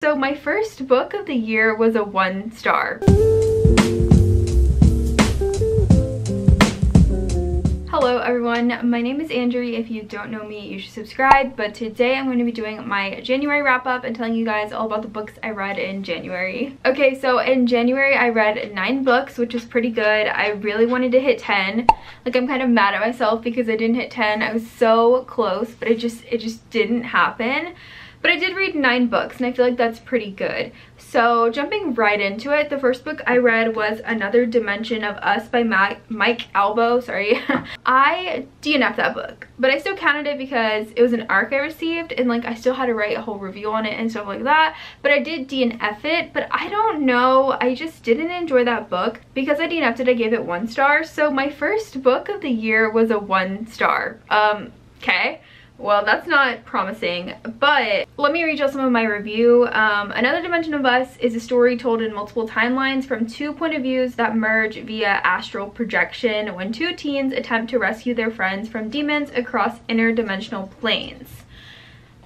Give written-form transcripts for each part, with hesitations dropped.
So my first book of the year was a 1-star. Hello everyone, my name is Andrea. If you don't know me, you should subscribe, but today I'm going to be doing my January wrap-up and telling you guys all about the books I read in January. Okay, so in January I read 9 books, which is pretty good. I really wanted to hit 10. Like, I'm kind of mad at myself because I didn't hit 10. I was so close, but it just didn't happen. But I did read 9 books, and I feel like that's pretty good. So jumping right into it, the first book I read was Another Dimension of Us by Mike Albo. Sorry. I DNF'd that book, but I still counted it because it was an ARC I received, and like I still had to write a whole review on it and stuff like that. But I did DNF it, but I don't know. I just didn't enjoy that book. Because I DNF'd it, I gave it 1 star. So my first book of the year was a 1 star. Okay. Well, that's not promising, but let me read you some of my review. Another Dimension of Us is a story told in multiple timelines from 2 point of views that merge via astral projection when 2 teens attempt to rescue their friends from demons across interdimensional planes.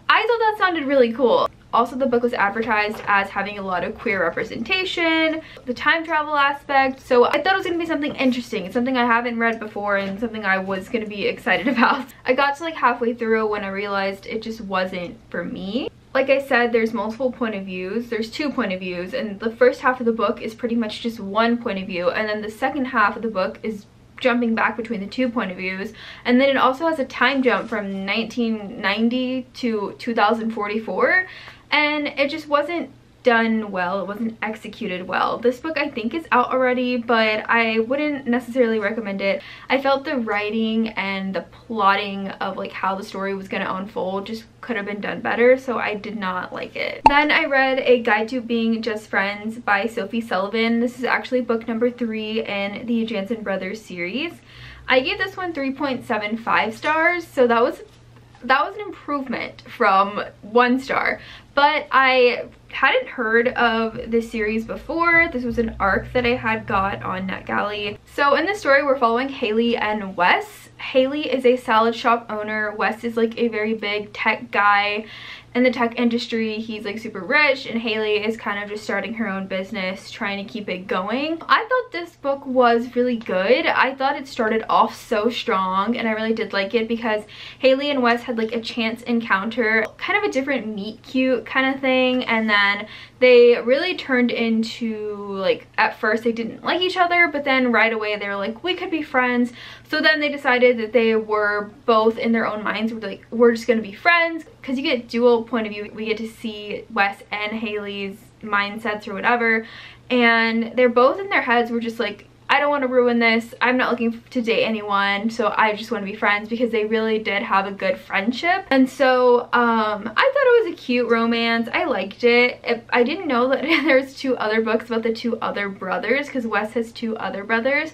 I thought that sounded really cool. Also, the book was advertised as having a lot of queer representation, the time travel aspect, so I thought it was going to be something interesting. It's something I haven't read before and something I was going to be excited about. I got to like halfway through when I realized it just wasn't for me. Like I said, there's multiple point of views. There's 2 point of views, and the first half of the book is pretty much just 1 point of view, and then the second half of the book is jumping back between the 2 point of views, and then it also has a time jump from 1990 to 2044, and it just wasn't done well. It wasn't executed well. This book I think is out already, but I wouldn't necessarily recommend it. I felt the writing and the plotting of like how the story was going to unfold just could have been done better, so I did not like it. Then I read A Guide to Being Just Friends by Sophie Sullivan. This is actually book number 3 in the Jansen Brothers series. I gave this one 3.75 stars, so that was an improvement from 1 star. But I hadn't heard of this series before. This was an ARC that I had got on NetGalley. So in this story, we're following Haley and Wes. Haley is a salad shop owner. Wes is like a very big tech guy in the tech industry. He's like super rich, and Haley is kind of just starting her own business, trying to keep it going. I thought this book was really good. I thought it started off so strong, and I really did like it because Haley and Wes had like a chance encounter, kind of a different meet cute kind of thing, and then they really turned into, like, at first they didn't like each other, but then right away they were like, we could be friends. So then they decided that they were both in their own minds, were like, we're just gonna be friends, because you get dual point of view. We get to see Wes and Haley's mindsets or whatever, and they're both in their heads were just like, I don't want to ruin this. I'm not looking to date anyone, so I just want to be friends, because they really did have a good friendship. And so I thought it was a cute romance. I liked it. I didn't know that there's 2 other books about the 2 other brothers, because Wes has 2 other brothers.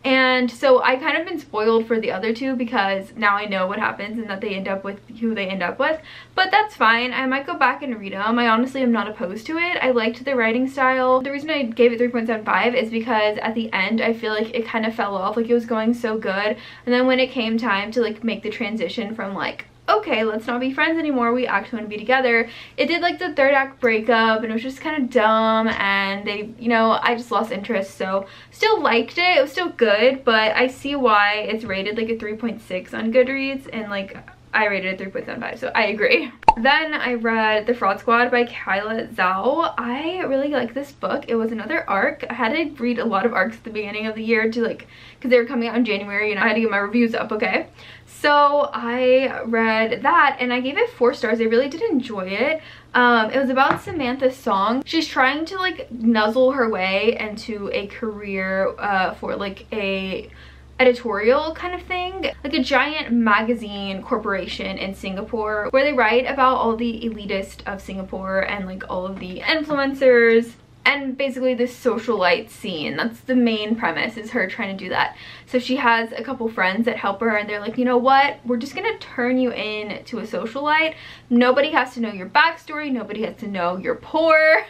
And so I kind of been spoiled for the other 2 because now I know what happens and that they end up with who they end up with. But that's fine. I might go back and read them. I honestly am not opposed to it. I liked the writing style. The reason I gave it 3.75 is because at the end I feel like it kind of fell off. Like, it was going so good, and then when it came time to like make the transition from like, okay, let's not be friends anymore, we actually want to be together, it did like the 3rd act breakup, and it was just kind of dumb, and they, you know, I just lost interest. So still liked it. It was still good, but I see why it's rated like a 3.6 on Goodreads, and like I rated it 3.75, so I agree. Then I read The Fraud Squad by Kyla Zhao. I really like this book. It was another ARC. I had to read a lot of ARCs at the beginning of the year to like, because they were coming out in January, and I had to get my reviews up, okay? So I read that, and I gave it 4 stars. I really did enjoy it. It was about Samantha Song. She's trying to like nuzzle her way into a career for like a editorial kind of thing, like a giant magazine corporation in Singapore, where they write about all the elitist of Singapore and like all of the influencers and basically this socialite scene. That's the main premise, is her trying to do that. So she has a couple friends that help her, and they're like, you know what, we're just gonna turn you into a socialite. Nobody has to know your backstory, nobody has to know you're poor.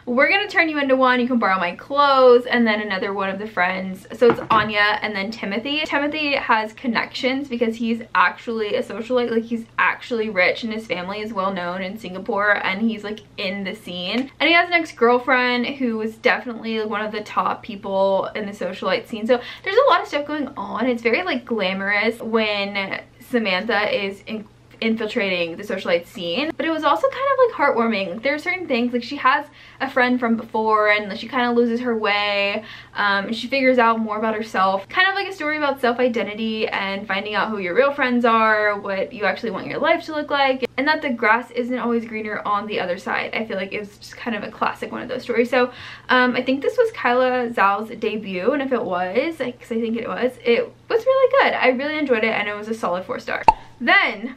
We're gonna turn you into one. You can borrow my clothes. And then another one of the friends, so it's Anya and then Timothy. Timothy has connections because he's actually a socialite, like he's actually rich and his family is well known in Singapore, and he's like in the scene. And he has an ex-girlfriend who is definitely one of the top people in the socialite scene. So there's a lot of stuff going on. It's very like glamorous when Samantha is infiltrating the socialite scene, but it was also kind of like heartwarming. There are certain things, like she has a friend from before and she kind of loses her way, and she figures out more about herself, kind of like a story about self-identity and finding out who your real friends are, what you actually want your life to look like, and that the grass isn't always greener on the other side. I feel like it was just kind of a classic one of those stories. So I think this was Kyla Zhao's debut, and if it was, because I think it was really good. I really enjoyed it, and it was a solid 4-star. Then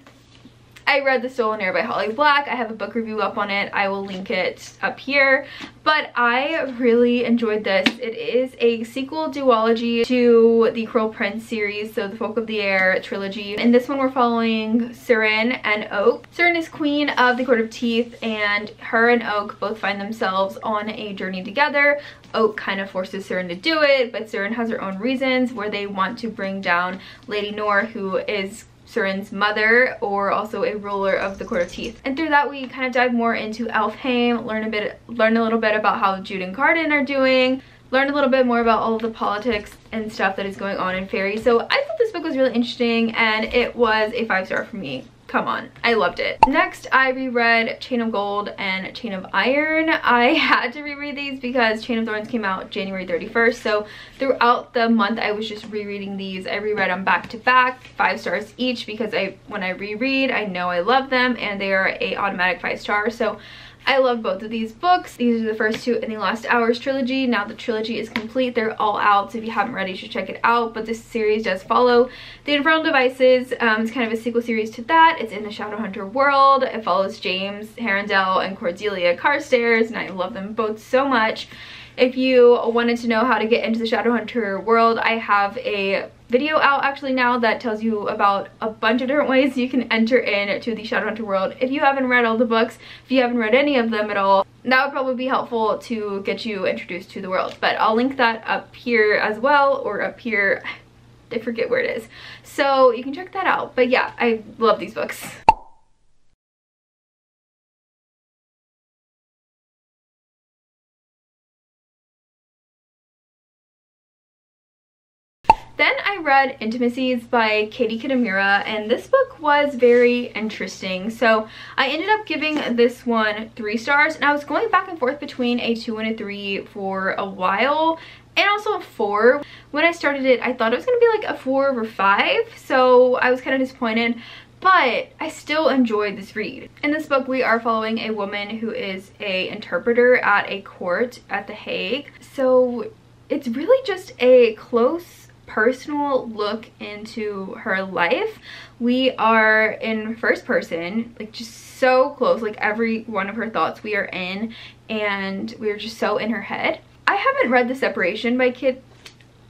I read The Stolen Air by Holly Black. I have a book review up on it. I will link it up here. But I really enjoyed this. It is a sequel duology to the Cruel Prince series, so the Folk of the Air trilogy. In this one, we're following Surin and Oak. Surin is queen of the Court of Teeth, and her and Oak both find themselves on a journey together. Oak kind of forces Surin to do it, but Surin has her own reasons where they want to bring down Lady Nor, who is Surin's mother, or also a ruler of the Court of Teeth. And through that, we kind of dive more into Elfhame, learn a little bit about how Jude and Cardan are doing, learn a little bit more about all of the politics and stuff that is going on in Fairy. So I thought this book was really interesting, and it was a 5-star for me. Come on, I loved it. Next, I reread Chain of Gold and Chain of Iron. I had to reread these because Chain of Thorns came out January 31st. So throughout the month, I was just rereading these. I reread them back to back, 5 stars each, because when I reread, I know I love them, and they are a automatic 5-star. So I love both of these books. These are the first two in the Last Hours trilogy. Now the trilogy is complete. They're all out, so if you haven't read it, you should check it out. But this series does follow The Infernal Devices. It's kind of a sequel series to that. It's in the Shadowhunter world. It follows James Harrendale and Cordelia Carstairs, and I love them both so much. If you wanted to know how to get into the Shadowhunter world, I have a video out actually now that tells you about a bunch of different ways you can enter into the Shadowhunter world. If you haven't read all the books, if you haven't read any of them at all, that would probably be helpful to get you introduced to the world. But I'll link that up here as well, or up here, I forget where it is. So you can check that out. But yeah, I love these books. Then I read Intimacies by Katie Kitamura, and this book was very interesting. So I ended up giving this one 3 stars, and I was going back and forth between a 2 and a 3 for a while, and also a 4. When I started it, I thought it was going to be like a 4 over 5, so I was kind of disappointed. But I still enjoyed this read. In this book, we are following a woman who is an interpreter at a court at The Hague. So it's really just a close personal look into her life. We are in first person, like just so close, like every one of her thoughts we are in, and we're just so in her head. I haven't read The Separation by Katie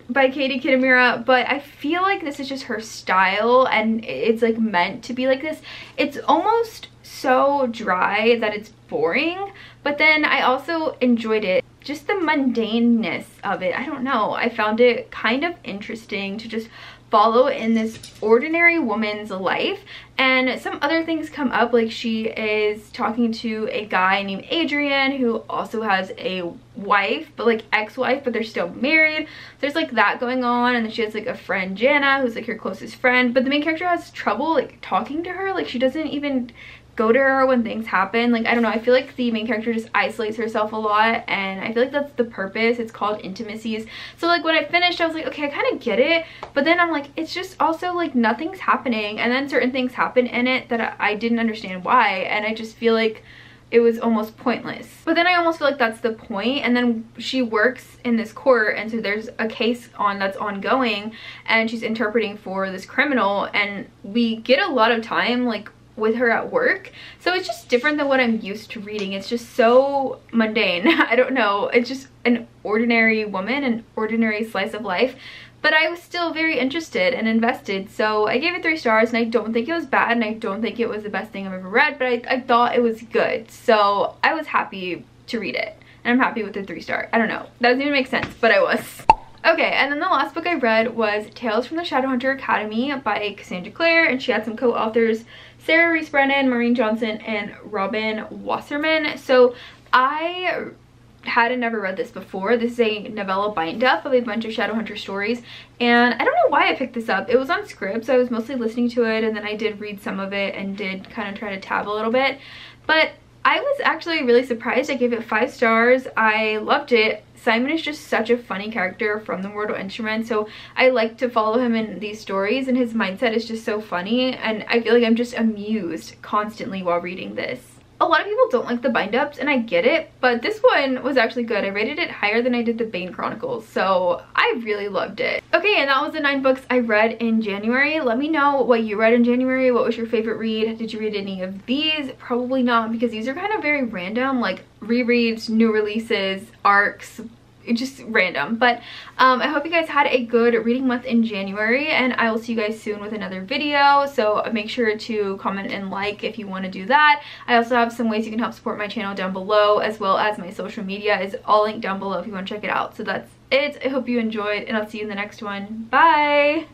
Kitamura, but I feel like this is just her style, and it's like meant to be like this. It's almost so dry that it's boring, but then I also enjoyed it. Just the mundaneness of it, I don't know. I found it kind of interesting to just follow in this ordinary woman's life, and some other things come up, like she is talking to a guy named Adrian who also has a wife, but like ex-wife, but they're still married. There's like that going on, and then she has like a friend, Jana, who's like her closest friend, but the main character has trouble like talking to her. Like she doesn't even go to her when things happen. Like, I don't know, I feel like the main character just isolates herself a lot, and I feel like that's the purpose. It's called Intimacies. So like when I finished, I was like, okay, I kind of get it, but then I'm like, it's just also like nothing's happening, and then certain things happen in it that I didn't understand why, and I just feel like it was almost pointless. But then I almost feel like that's the point, and then she works in this court, and so there's a case that's ongoing, and she's interpreting for this criminal, and we get a lot of time like with her at work. So it's just different than what I'm used to reading. It's just so mundane. I don't know. It's just an ordinary woman, an ordinary slice of life. But I was still very interested and invested, so I gave it 3 stars, and I don't think it was bad, and I don't think it was the best thing I've ever read, but I thought it was good, so I was happy to read it, and I'm happy with the 3 star. I don't know, that doesn't even make sense, but I was. Okay, and then the last book I read was Tales from the Shadowhunter Academy by Cassandra Clare, and she had some co-authors, Sarah Reese Brennan, Maureen Johnson, and Robin Wasserman. So I hadn't never read this before. This is a novella bind-up of a bunch of Shadowhunter stories, and I don't know why I picked this up. It was on Scribd, so I was mostly listening to it, and then I did read some of it and did kind of try to tab a little bit, but I was actually really surprised. I gave it 5 stars. I loved it. Simon is just such a funny character from The Mortal Instrument, so I like to follow him in these stories, and his mindset is just so funny, and I feel like I'm just amused constantly while reading this. A lot of people don't like the bind-ups, and I get it, but this one was actually good. I rated it higher than I did the Bane Chronicles, so I really loved it. Okay, and that was the 9 books I read in January. Let me know what you read in January. What was your favorite read? Did you read any of these? Probably not, because these are kind of very random, like rereads, new releases, arcs, just random. But I hope you guys had a good reading month in January, and I will see you guys soon with another video. So make sure to comment and like if you want to do that. I also have some ways you can help support my channel down below, as well as my social media is all linked down below if you want to check it out. So that's it. I hope you enjoyed, and I'll see you in the next one. Bye!